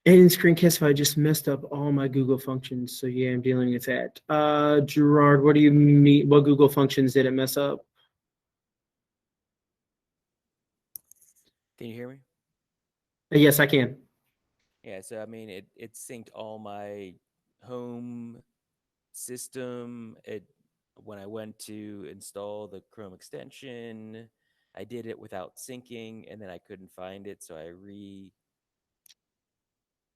And in Screencastify, I just messed up all my Google functions. So yeah, I'm dealing with that. Gerard, what do you mean? What Google functions did it mess up? Can you hear me? Yes, I can. Yeah, so I mean, it synced all my home system. It when I went to install the Chrome extension, I did it without syncing, and then I couldn't find it, so I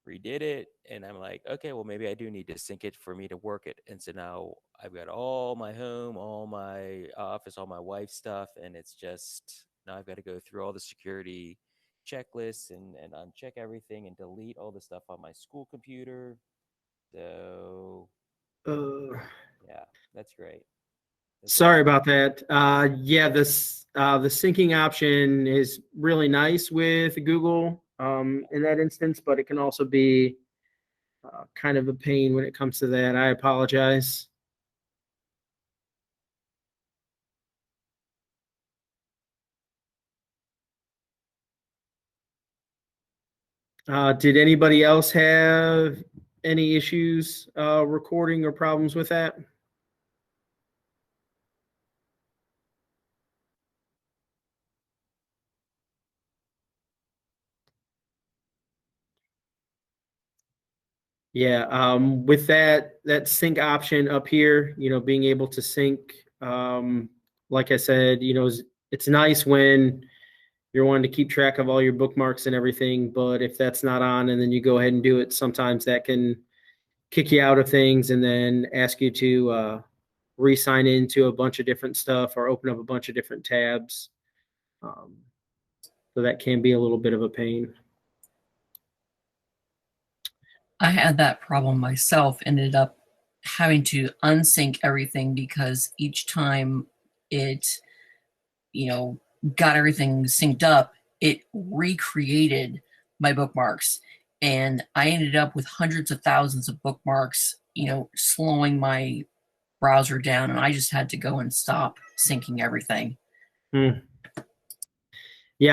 redid it, and I'm like, okay, well maybe I do need to sync it for me to work it. And so now I've got all my home, all my office, all my wife's stuff, and it's just now I've got to go through all the security checklists and uncheck everything and delete all the stuff on my school computer. So Uh, yeah, that's great. That's what Sorry about that. Yeah, the syncing option is really nice with Google in that instance, but it can also be kind of a pain when it comes to that. I apologize. Did anybody else have any issues recording or problems with that? Yeah, with that sync option up here, being able to sync, like I said, it's nice when you're wanting to keep track of all your bookmarks and everything, but if that's not on and then you go ahead and do it, sometimes that can kick you out of things and then ask you to re-sign into a bunch of different stuff or open up a bunch of different tabs. So that can be a little bit of a pain. I had that problem myself, ended up having to unsync everything because each time it, got everything synced up, it recreated my bookmarks. And I ended up with hundreds of thousands of bookmarks, slowing my browser down. And I just had to go and stop syncing everything. Yeah,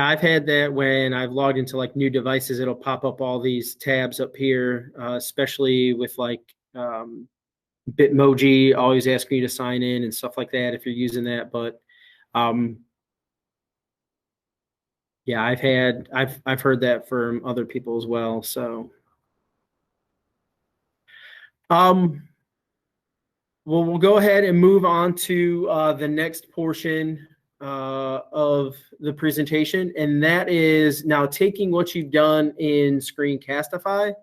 I've had that when I've logged into like new devices, it'll pop up all these tabs up here, especially with like Bitmoji always asking you to sign in and stuff like that if you're using that. But yeah, I've heard that from other people as well. So well, we'll go ahead and move on to the next portion of the presentation, and that is now taking what you've done in Screencastify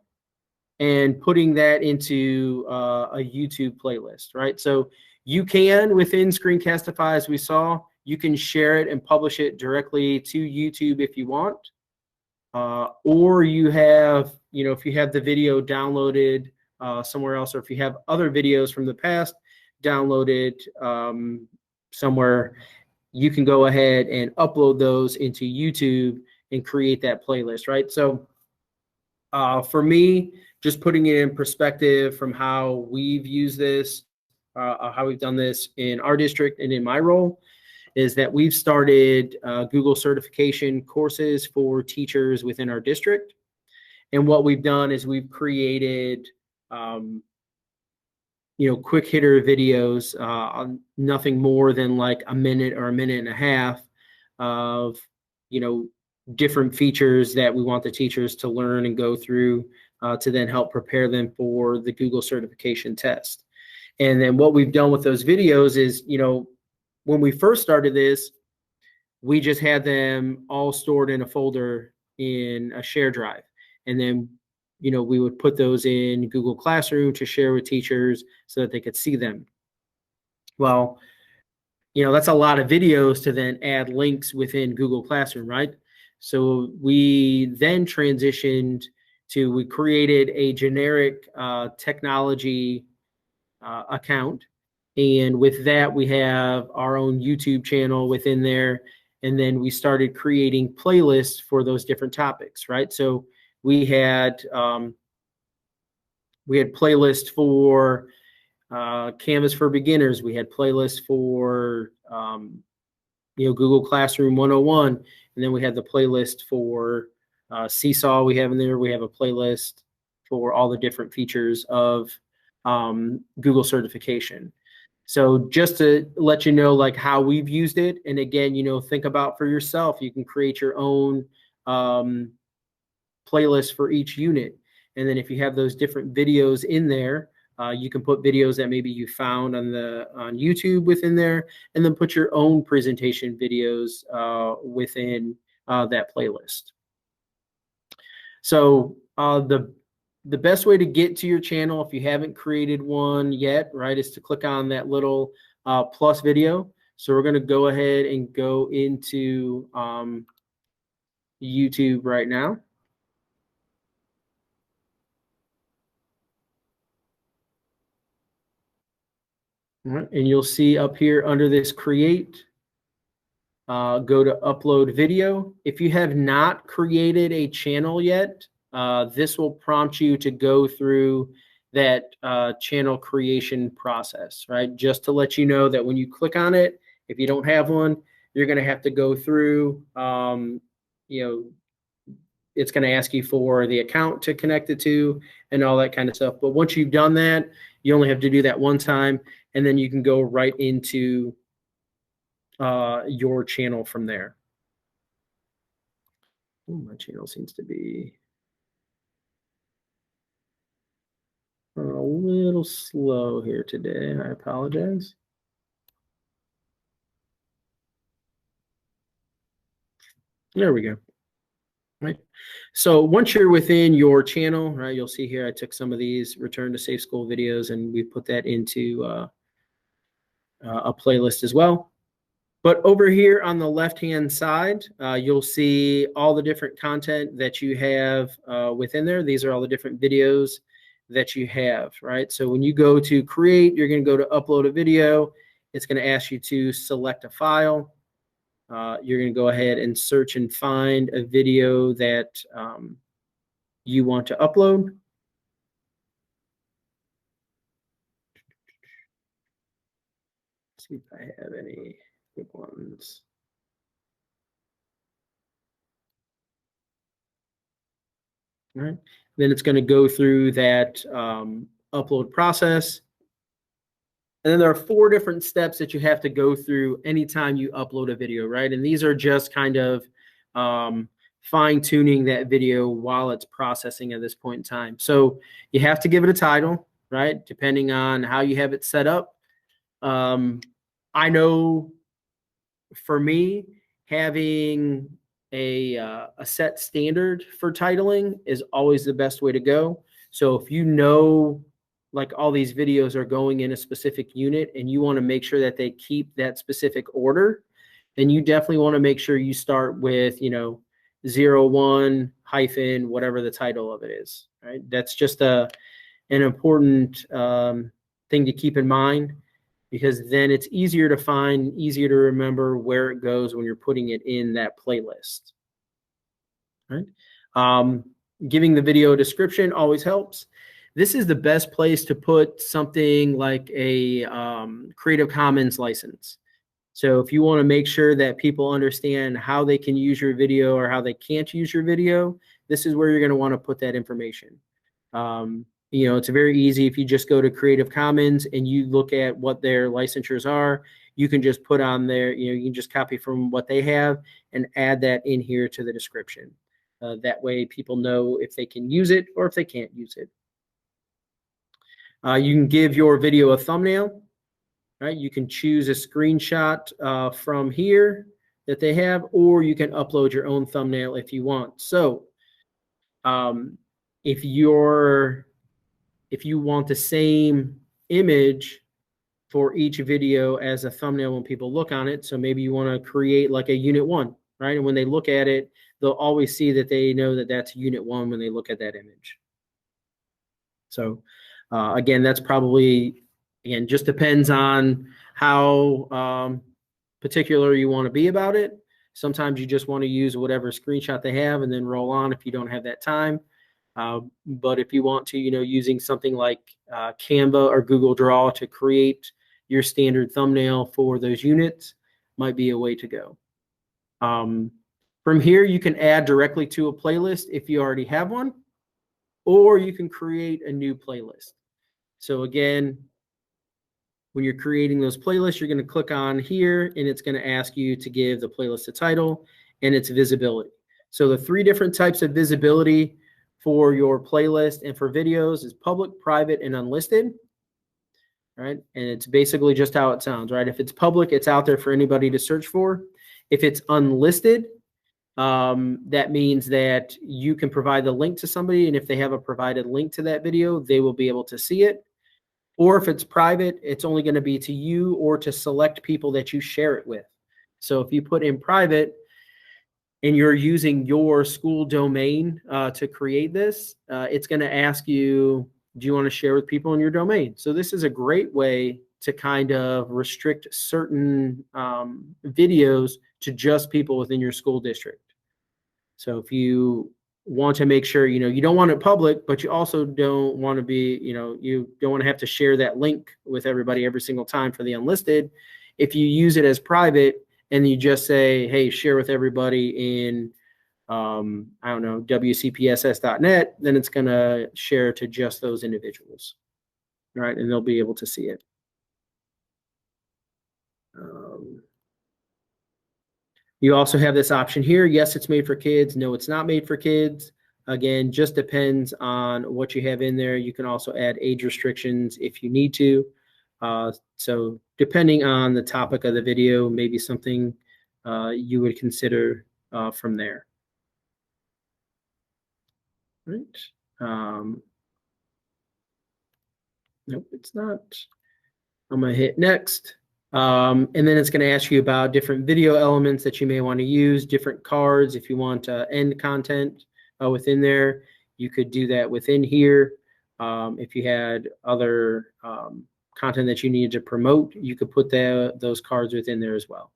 and putting that into a YouTube playlist, right? So you can, within Screencastify, as we saw, you can share it and publish it directly to YouTube if you want. Or you have, if you have the video downloaded somewhere else, or if you have other videos from the past downloaded somewhere, you can go ahead and upload those into YouTube and create that playlist, right? So for me, just putting it in perspective from how we've used this, how we've done this in our district and in my role, is that we've started Google certification courses for teachers within our district. And what we've done is we've created, quick hitter videos, on nothing more than like a minute or a minute and a half of, different features that we want the teachers to learn and go through to then help prepare them for the Google certification test. And then what we've done with those videos is, when we first started this, we just had them all stored in a folder in a share drive. And then, we would put those in Google Classroom to share with teachers so that they could see them. Well, that's a lot of videos to then add links within Google Classroom, right? So we then transitioned to, we created a generic technology account. And with that, we have our own YouTube channel within there. And then we started creating playlists for those different topics, right? So we had We had playlists for Canvas for beginners. We had playlists for Google Classroom 101, and then we had the playlist for Seesaw. We have in there. We have a playlist for all the different features of Google certification. So just to let you know, like how we've used it, and again, think about for yourself. You can create your own playlist for each unit, and then if you have those different videos in there, you can put videos that maybe you found on YouTube within there, and then put your own presentation videos within that playlist. So the best way to get to your channel, if you haven't created one yet, right, is to click on that little plus video. So we're going to go ahead and go into YouTube right now. All right, and you'll see up here under this create, go to upload video. If you have not created a channel yet, this will prompt you to go through that channel creation process, right? Just to let you know that when you click on it, if you don't have one, you're going to have to go through, it's going to ask you for the account to connect it to and all that kind of stuff. But once you've done that, you only have to do that one time, and then you can go right into your channel from there. Oh, my channel seems to be a little slow here today. I apologize. There we go. Right. So once you're within your channel, right, you'll see here I took some of these return to safe school videos and we put that into a playlist as well. But over here on the left-hand side, you'll see all the different content that you have within there. These are all the different videos that you have, right? So when you go to create, you're going to go to upload a video. It's going to ask you to select a file. You're going to go ahead and search and find a video that you want to upload. Let's see if I have any good ones. All right. Then it's going to go through that upload process. And then there are 4 different steps that you have to go through anytime you upload a video, right? And these are just kind of fine-tuning that video while it's processing at this point in time. So you have to give it a title, right? Depending on how you have it set up. I know for me, having a set standard for titling is always the best way to go. So if you know, like all these videos are going in a specific unit and you want to make sure that they keep that specific order, then you definitely want to make sure you start with, 01 hyphen whatever the title of it is, right? That's just an important thing to keep in mind, because then it's easier to find, easier to remember where it goes when you're putting it in that playlist, right? Giving the video a description always helps. This is the best place to put something like a Creative Commons license. So if you want to make sure that people understand how they can use your video or how they can't use your video, this is where you're going to want to put that information. It's very easy. If you just go to Creative Commons and you look at what their licensures are, you can just put on there, you can just copy from what they have and add that in here to the description. That way people know if they can use it or if they can't use it. You can give your video a thumbnail, right? You can choose a screenshot from here that they have, or you can upload your own thumbnail if you want. So if you want the same image for each video as a thumbnail when people look on it, so maybe you want to create like a unit 1, right? And when they look at it, they'll always see that they know that that's unit 1 when they look at that image. So again, that's probably, just depends on how particular you want to be about it. Sometimes you just want to use whatever screenshot they have and then roll on if you don't have that time. But if you want to, using something like Canva or Google Draw to create your standard thumbnail for those units might be a way to go. From here, you can add directly to a playlist if you already have one, or you can create a new playlist. So again, when you're creating those playlists, you're going to click on here, and it's going to ask you to give the playlist a title and its visibility. So the 3 different types of visibility for your playlist and for videos is public, private, and unlisted. Right? And it's basically just how it sounds, right? If it's public, it's out there for anybody to search for. If it's unlisted, that means that you can provide the link to somebody, and if they have a provided link to that video, they will be able to see it. Or if it's private, it's only going to be to you or to select people that you share it with. So if you put in private and you're using your school domain to create this, it's going to ask you, do you want to share with people in your domain? So this is a great way to kind of restrict certain videos to just people within your school district. So if you want to make sure, you don't want it public, but you also don't want to be, you don't want to have to share that link with everybody every single time for the unlisted. If you use it as private and you just say, hey, share with everybody in, I don't know, wcpss.net, then it's going to share to just those individuals, right? And they'll be able to see it. You also have this option here. Yes, it's made for kids. No, it's not made for kids. Again, just depends on what you have in there. You can also add age restrictions if you need to. So depending on the topic of the video, maybe something you would consider from there. Right. Nope, it's not. I'm going to hit next. And then it's going to ask you about different video elements that you may want to use, different cards. If you want to end content within there, you could do that within here. If you had other content that you needed to promote, you could put those cards within there as well.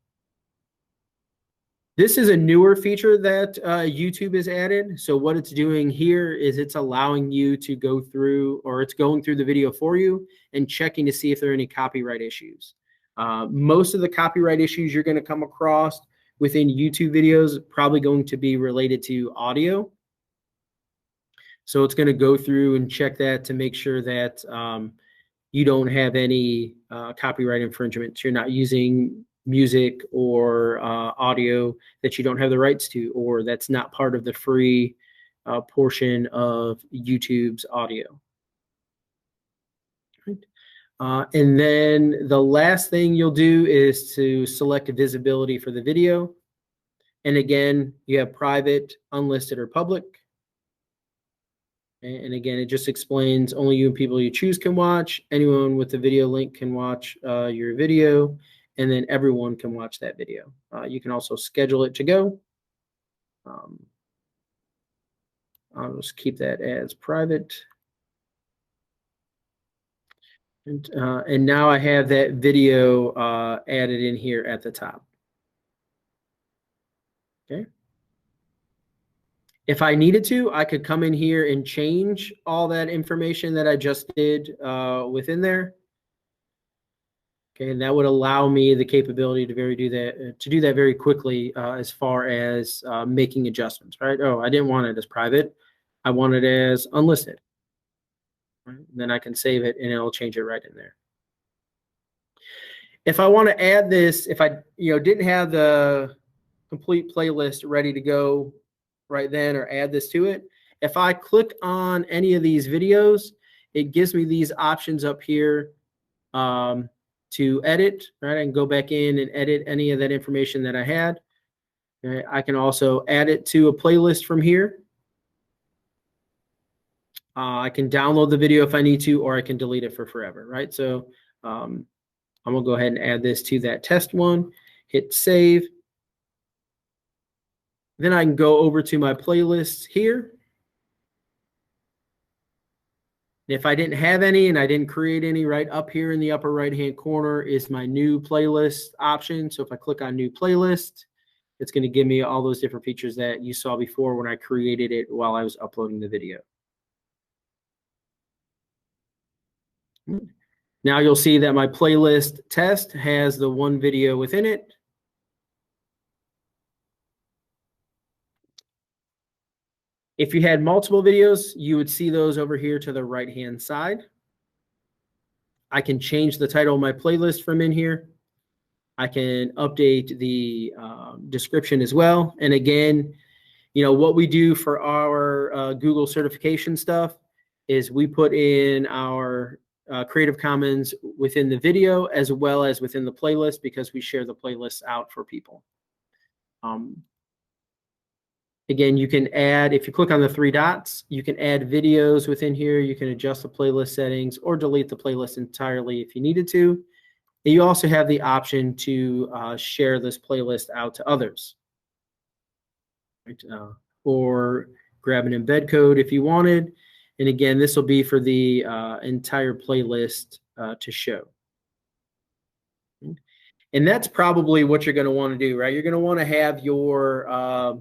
This is a newer feature that YouTube has added. So what it's doing here is it's allowing you to go through, or it's going through the video for you and checking to see if there are any copyright issues. Most of the copyright issues you're going to come across within YouTube videos probably going to be related to audio. So it's going to go through and check that to make sure that you don't have any copyright infringements. You're not using music or audio that you don't have the rights to, or that's not part of the free portion of YouTube's audio. Right. And then the last thing you'll do is to select a visibility for the video. And again, you have private, unlisted, or public. And again, it just explains only you and people you choose can watch. Anyone with the video link can watch your video, and then everyone can watch that video. You can also schedule it to go. I'll just keep that as private. And now I have that video added in here at the top. Okay. If I needed to, I could come in here and change all that information that I just did within there. Okay, and that would allow me the capability to do that very quickly as far as making adjustments. Right? Oh, I didn't want it as private. I want it as unlisted. Right? Then I can save it and it'll change it right in there. If I want to add this, if I didn't have the complete playlist ready to go right then, or add this to it, if I click on any of these videos, it gives me these options up here to edit. Right, I can go back in and edit any of that information that I had. Okay, I can also add it to a playlist from here. I can download the video if I need to, or I can delete it for forever, right? So I'm gonna go ahead and add this to that test one, hit save. Then I can go over to my playlist here. If I didn't have any and I didn't create any, right up here in the upper right-hand corner is my new playlist option. So if I click on new playlist, it's going to give me all those different features that you saw before when I created it while I was uploading the video. Now you'll see that my playlist test has the one video within it. If you had multiple videos, you would see those over here to the right-hand side. I can change the title of my playlist from in here. I can update the description as well. And again, you know, what we do for our Google certification stuff is we put in our Creative Commons within the video as well as within the playlist, because we share the playlists out for people. Again, you can add, if you click on the three dots, you can add videos within here. You can adjust the playlist settings or delete the playlist entirely if you needed to. And you also have the option to share this playlist out to others. Right? Or grab an embed code if you wanted. And again, this will be for the entire playlist to show. And that's probably what you're going to want to do, right? You're going to want to have your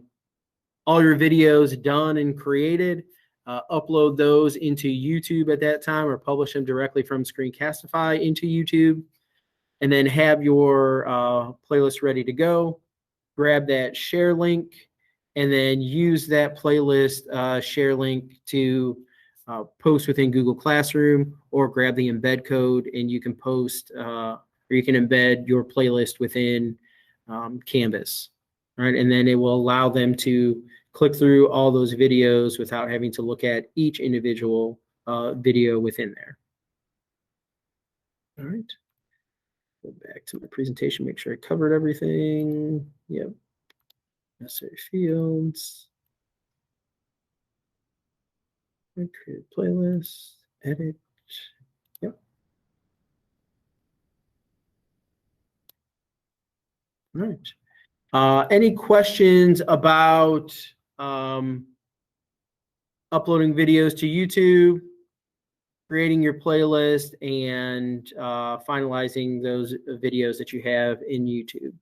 all your videos done and created, upload those into YouTube at that time, or publish them directly from Screencastify into YouTube, and then have your playlist ready to go. Grab that share link, and then use that playlist share link to post within Google Classroom, or grab the embed code and you can post or you can embed your playlist within Canvas, right? And then it will allow them to click through all those videos without having to look at each individual video within there. All right. Go back to my presentation, make sure I covered everything. Yep. Necessary fields. Create playlist, edit. Yep. All right. Any questions about uploading videos to YouTube, creating your playlist, and finalizing those videos that you have in YouTube?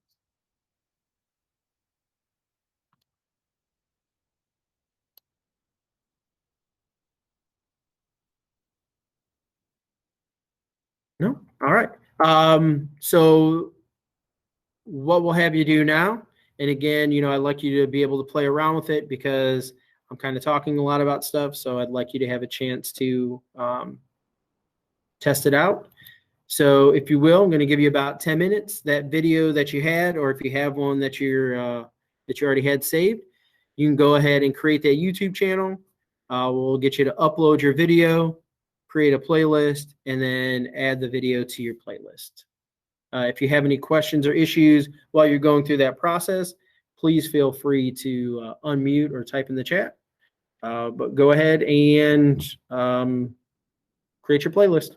No? All right. So what we'll have you do now, and again, you know, I'd like you to be able to play around with it because I'm kind of talking a lot about stuff, so I'd like you to have a chance to test it out. So if you will, I'm going to give you about 10 minutes. That video that you had, or if you have one that you already had saved, you can go ahead and create that YouTube channel. We'll get you to upload your video, create a playlist, and then add the video to your playlist. If you have any questions or issues while you're going through that process, please feel free to unmute or type in the chat. But go ahead and create your playlist.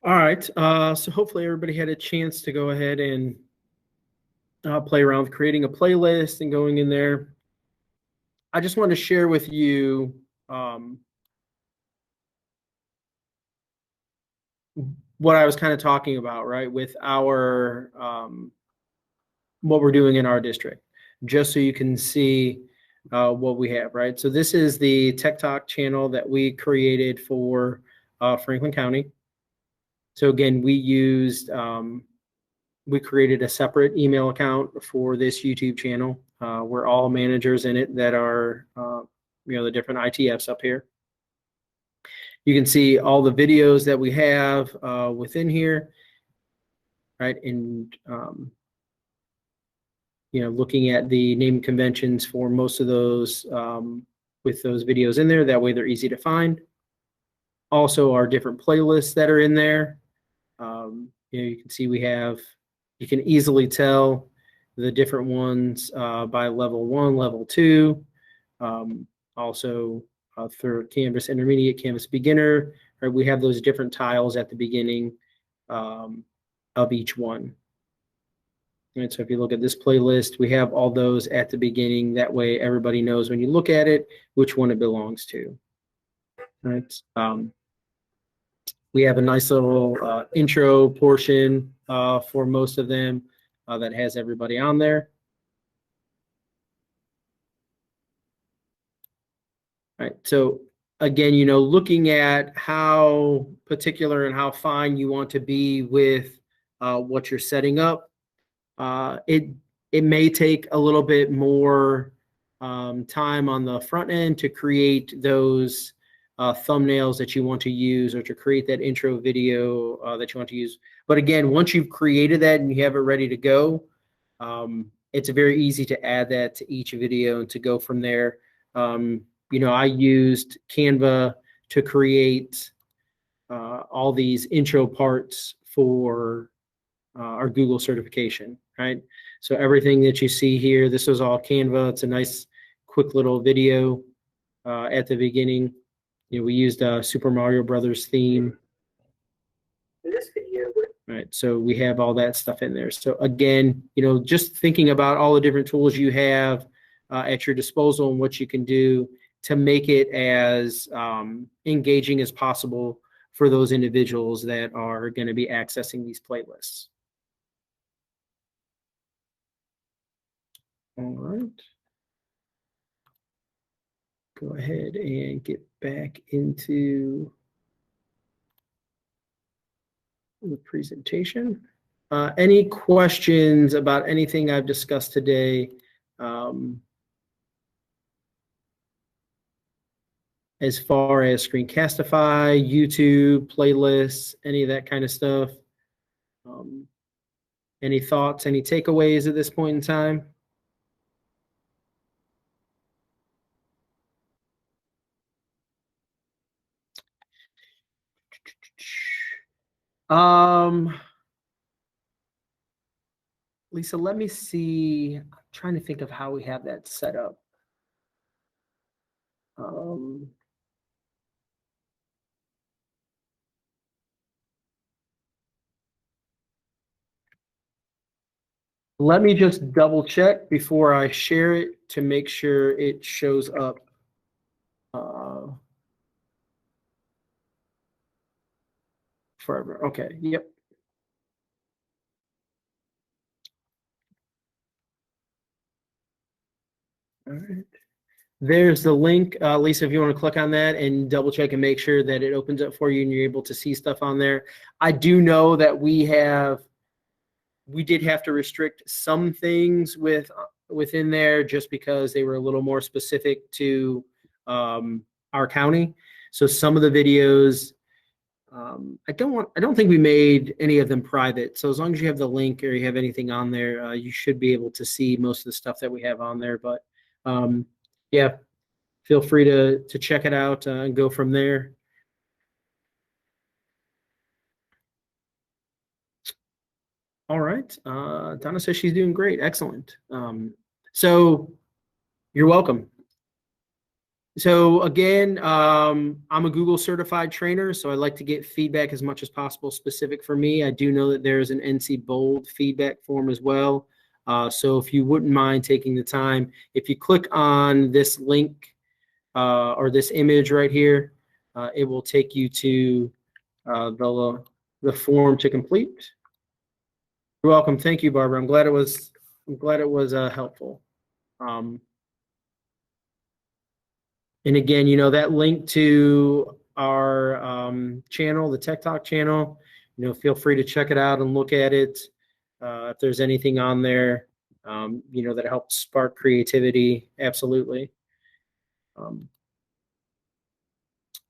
All right. So hopefully everybody had a chance to go ahead and play around with creating a playlist and going in there. I just want to share with you what I was kind of talking about, right, with our what we're doing in our district, just so you can see what we have, right? So this is the Tech Talk channel that we created for Franklin County. So again, we created a separate email account for this YouTube channel. We're all managers in it that are, the different ITFs up here. You can see all the videos that we have within here, right? And, looking at the name conventions for most of those with those videos in there. That way they're easy to find. Also, our different playlists that are in there. You can see you can easily tell the different ones by level 1, level 2. Also, through Canvas Intermediate, Canvas Beginner, right? We have those different tiles at the beginning of each one. And so if you look at this playlist, we have all those at the beginning. That way everybody knows when you look at it, which one it belongs to. Right. We have a nice little intro portion for most of them that has everybody on there. Right. So again, looking at how particular and how fine you want to be with what you're setting up, it may take a little bit more time on the front end to create those thumbnails that you want to use, or to create that intro video that you want to use. But again, once you've created that and you have it ready to go, it's very easy to add that to each video and to go from there. I used Canva to create all these intro parts for our Google certification, right? So everything that you see here, this was all Canva. It's a nice, quick little video at the beginning. We used a Super Mario Brothers theme. In this video, right? So we have all that stuff in there. So again, just thinking about all the different tools you have at your disposal and what you can do to make it as engaging as possible for those individuals that are going to be accessing these playlists. All right. Go ahead and get back into the presentation. Any questions about anything I've discussed today? As far as Screencastify, YouTube, playlists, any of that kind of stuff. Any thoughts, any takeaways at this point in time? Lisa, let me see. I'm trying to think of how we have that set up. Let me just double check before I share it to make sure it shows up. Forever. Okay. Yep. All right. There's the link, Lisa, if you want to click on that and double check and make sure that it opens up for you and you're able to see stuff on there. I do know that we did have to restrict some things within there just because they were a little more specific to our county. So some of the videos, I don't think we made any of them private. So as long as you have the link or you have anything on there, you should be able to see most of the stuff that we have on there. But yeah, feel free to check it out and go from there. All right. Donna says she's doing great. Excellent. So you're welcome. So again, I'm a Google certified trainer, so I like to get feedback as much as possible specific for me. I do know that there's an NC Bold feedback form as well. So if you wouldn't mind taking the time, if you click on this link or this image right here, it will take you to the form to complete. You're welcome. Thank you, Barbara. I'm glad it was helpful. And again, that link to our channel, the Tech Talk channel, feel free to check it out and look at it. If there's anything on there, that helps spark creativity, absolutely.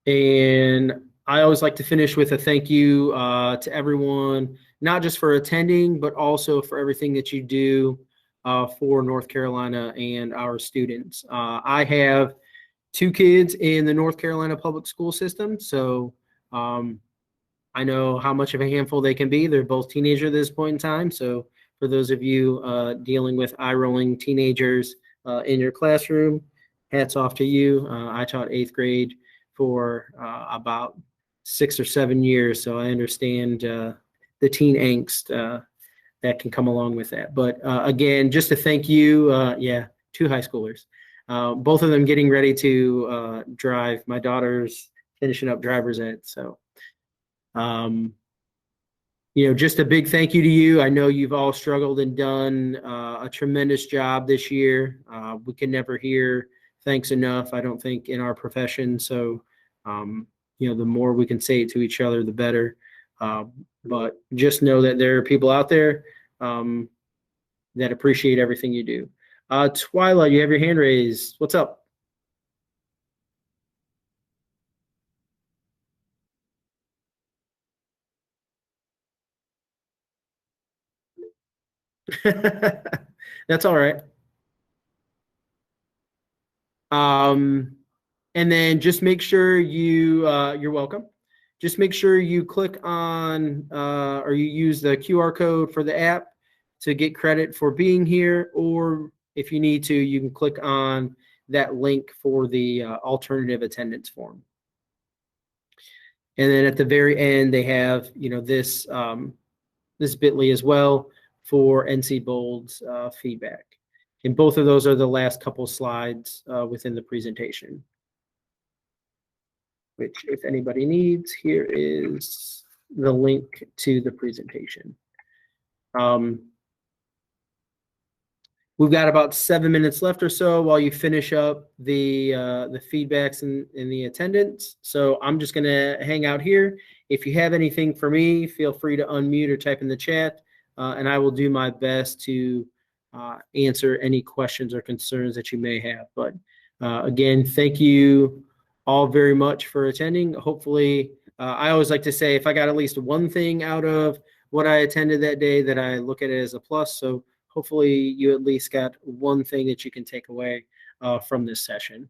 And I always like to finish with a thank you to everyone, not just for attending, but also for everything that you do for North Carolina and our students. I have 2 kids in the North Carolina public school system, so I know how much of a handful they can be. They're both teenagers at this point in time, so for those of you dealing with eye-rolling teenagers in your classroom, hats off to you. I taught 8th grade for about 6 or 7 years, so I understand the teen angst that can come along with that. But again, just to thank you, 2 high schoolers. Both of them getting ready to drive. My daughter's finishing up driver's ed. So, just a big thank you to you. I know you've all struggled and done a tremendous job this year. We can never hear thanks enough, I don't think, in our profession. So, the more we can say it to each other, the better. But just know that there are people out there that appreciate everything you do. Twyla, you have your hand raised. What's up? That's all right. And then just make sure you're welcome. Just make sure you click on or you use the QR code for the app to get credit for being here, or if you need to, you can click on that link for the alternative attendance form. And then at the very end, they have this this bit.ly as well for NC Bold's feedback. And both of those are the last couple slides within the presentation, which if anybody needs, here is the link to the presentation. We've got about 7 minutes left or so while you finish up the feedbacks and the attendance. So I'm just going to hang out here. If you have anything for me, feel free to unmute or type in the chat, and I will do my best to answer any questions or concerns that you may have. But again, thank you all very much for attending. Hopefully, I always like to say if I got at least one thing out of what I attended that day, that I look at it as a plus. So hopefully you at least got one thing that you can take away from this session.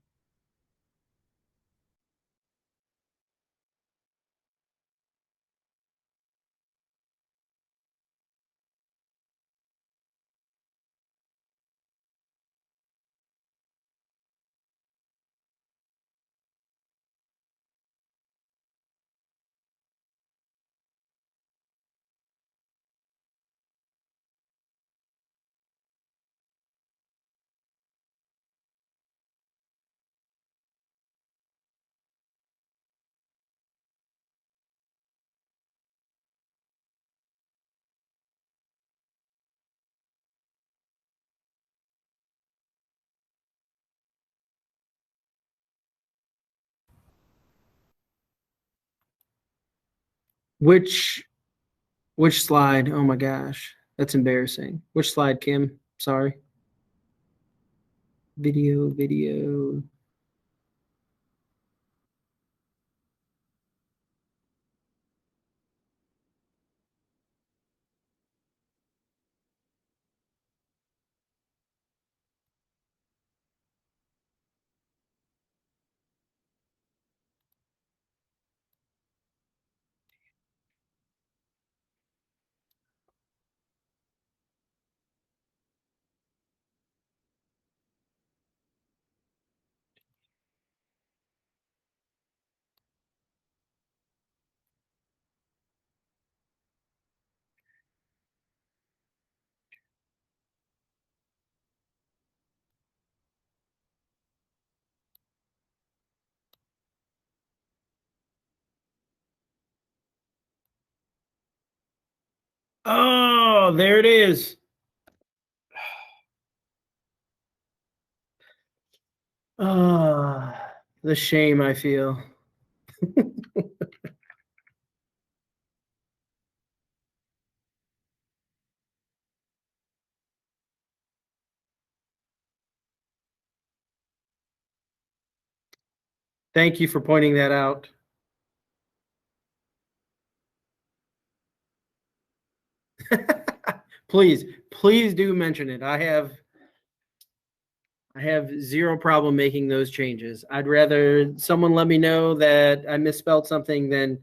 Which slide? Oh my gosh, that's embarrassing. Which slide, Kim? Sorry. Video. Oh, there it is. Ah, the shame I feel. Thank you for pointing that out. Please, please do mention it. I have zero problem making those changes. I'd rather someone let me know that I misspelled something than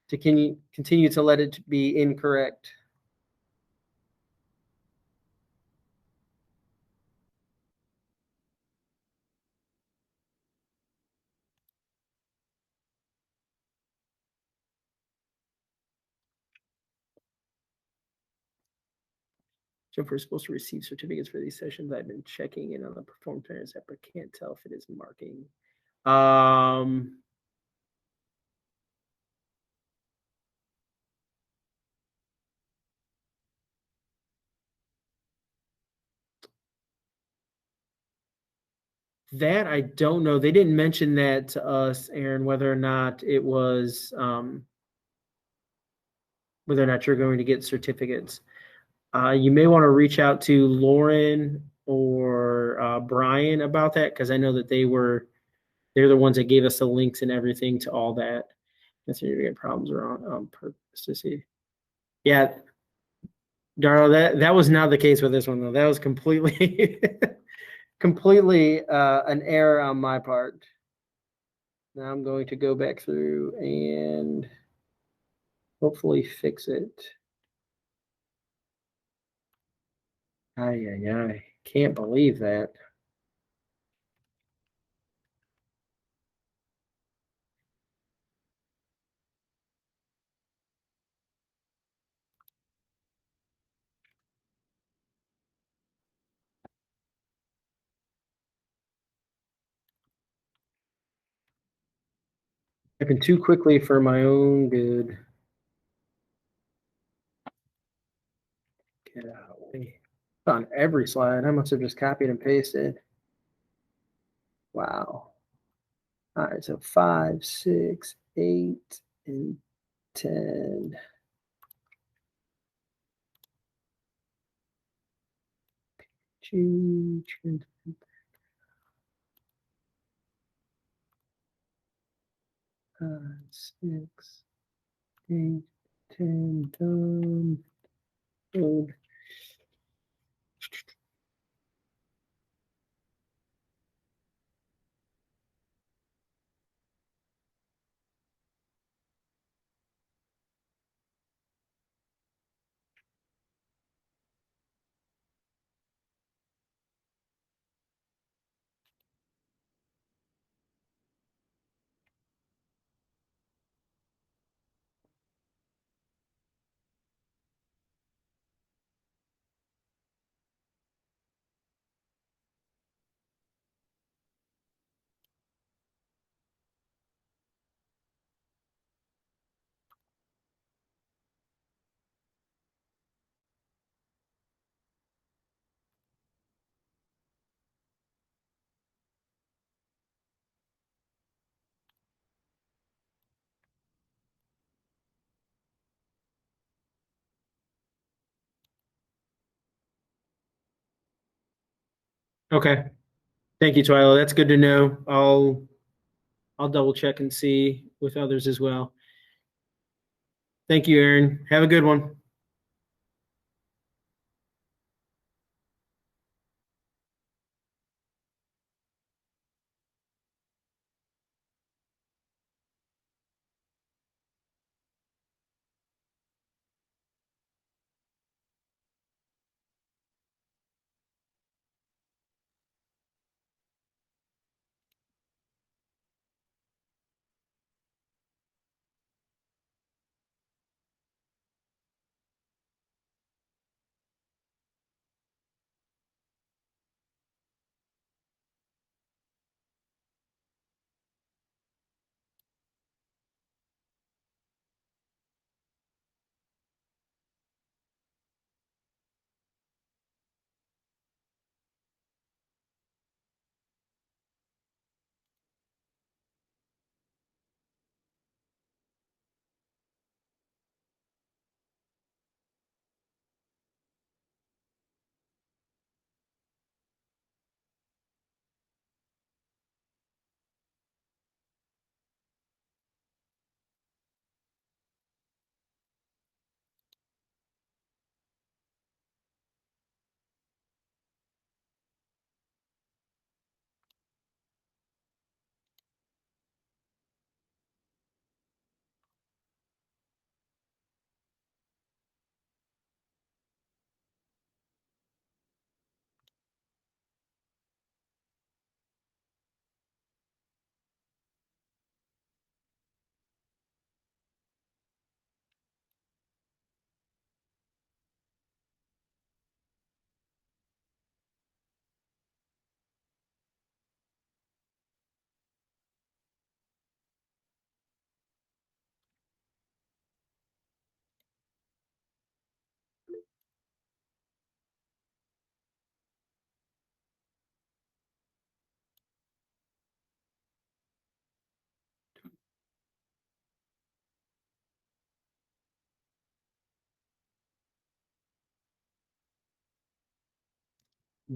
to continue to let it be incorrect. So if we're supposed to receive certificates for these sessions, I've been checking in on the perform trainers app, but can't tell if it is marking. That I don't know. They didn't mention that to us, Aaron, whether or not it was whether or not you're going to get certificates. You may want to reach out to Lauren or Brian about that, because I know that they're the ones that gave us the links and everything to all that. Consider to get problems around on purpose to see. Yeah, Darla, that was not the case with this one though. That was completely completely an error on my part. Now I'm going to go back through and hopefully fix it. Ay, ay, ay. Can't believe that. Typing too quickly for my own good. Get out of the way. On every slide, I must have just copied and pasted. Wow. All right, so 5, 6, 8, and 10. Five, 6, 8, 10, done. Good. Okay. Thank you, Twyla. That's good to know. I'll double check and see with others as well. Thank you, Aaron. Have a good one.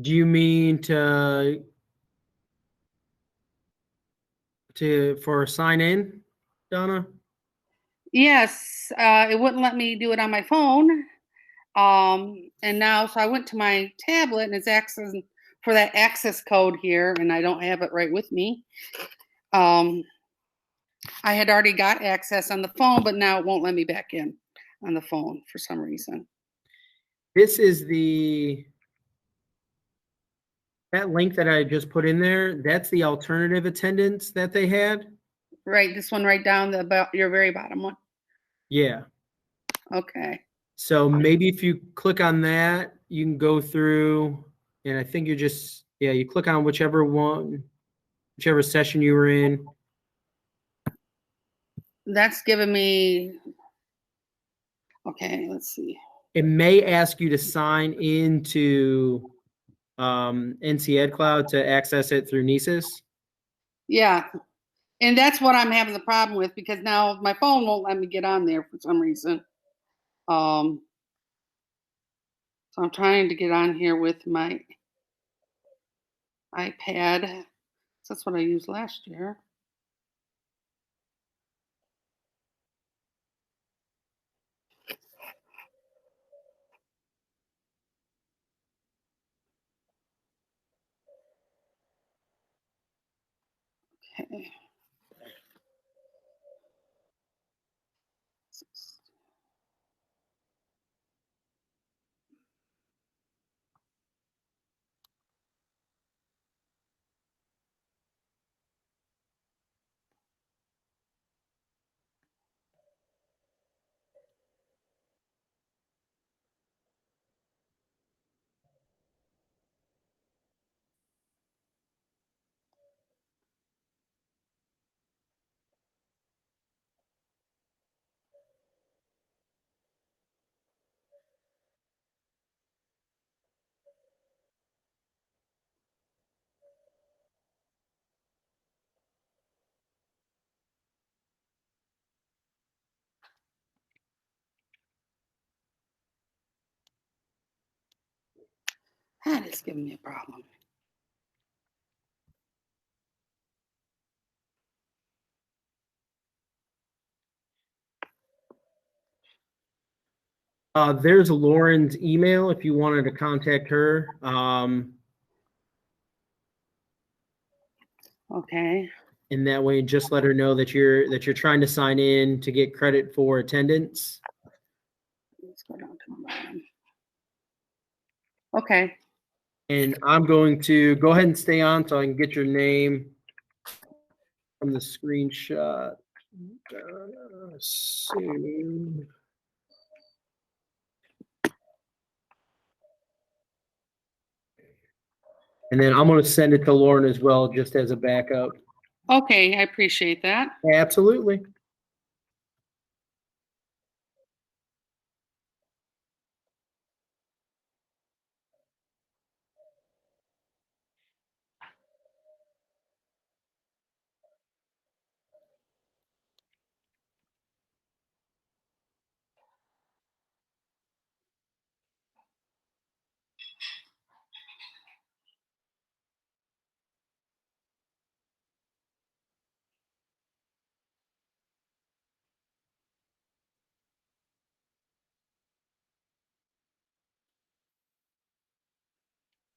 Do you mean for sign in, Donna? Yes, it wouldn't let me do it on my phone. And now, so I went to my tablet and it's accessing for that access code here, and I don't have it right with me. I had already got access on the phone, but now it won't let me back in on the phone for some reason. This is that link that I just put in there. That's the alternative attendance that they had. Right, this one right down your very bottom one. Yeah. Okay. So maybe if you click on that, you can go through, and I think you click on whichever session you were in. That's giving me, okay, let's see. It may ask you to sign into NC Ed Cloud to access it through Nessus. Yeah, and that's what I'm having the problem with, because now my phone won't let me get on there for some reason. So I'm trying to get on here with my iPad. That's what I used last year. Okay. That is giving me a problem. There's Lauren's email if you wanted to contact her. Okay. And that way, just let her know that you're trying to sign in to get credit for attendance. Let's go down to the bottom. Okay. And I'm going to go ahead and stay on so I can get your name from the screenshot. Sue. And then I'm going to send it to Lauren as well, just as a backup. Okay, I appreciate that. Absolutely.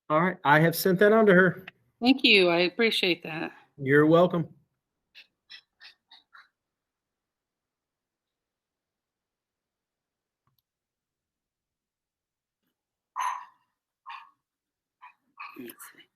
All right. I have sent that on to her. Thank you. I appreciate that. You're welcome. Let's see.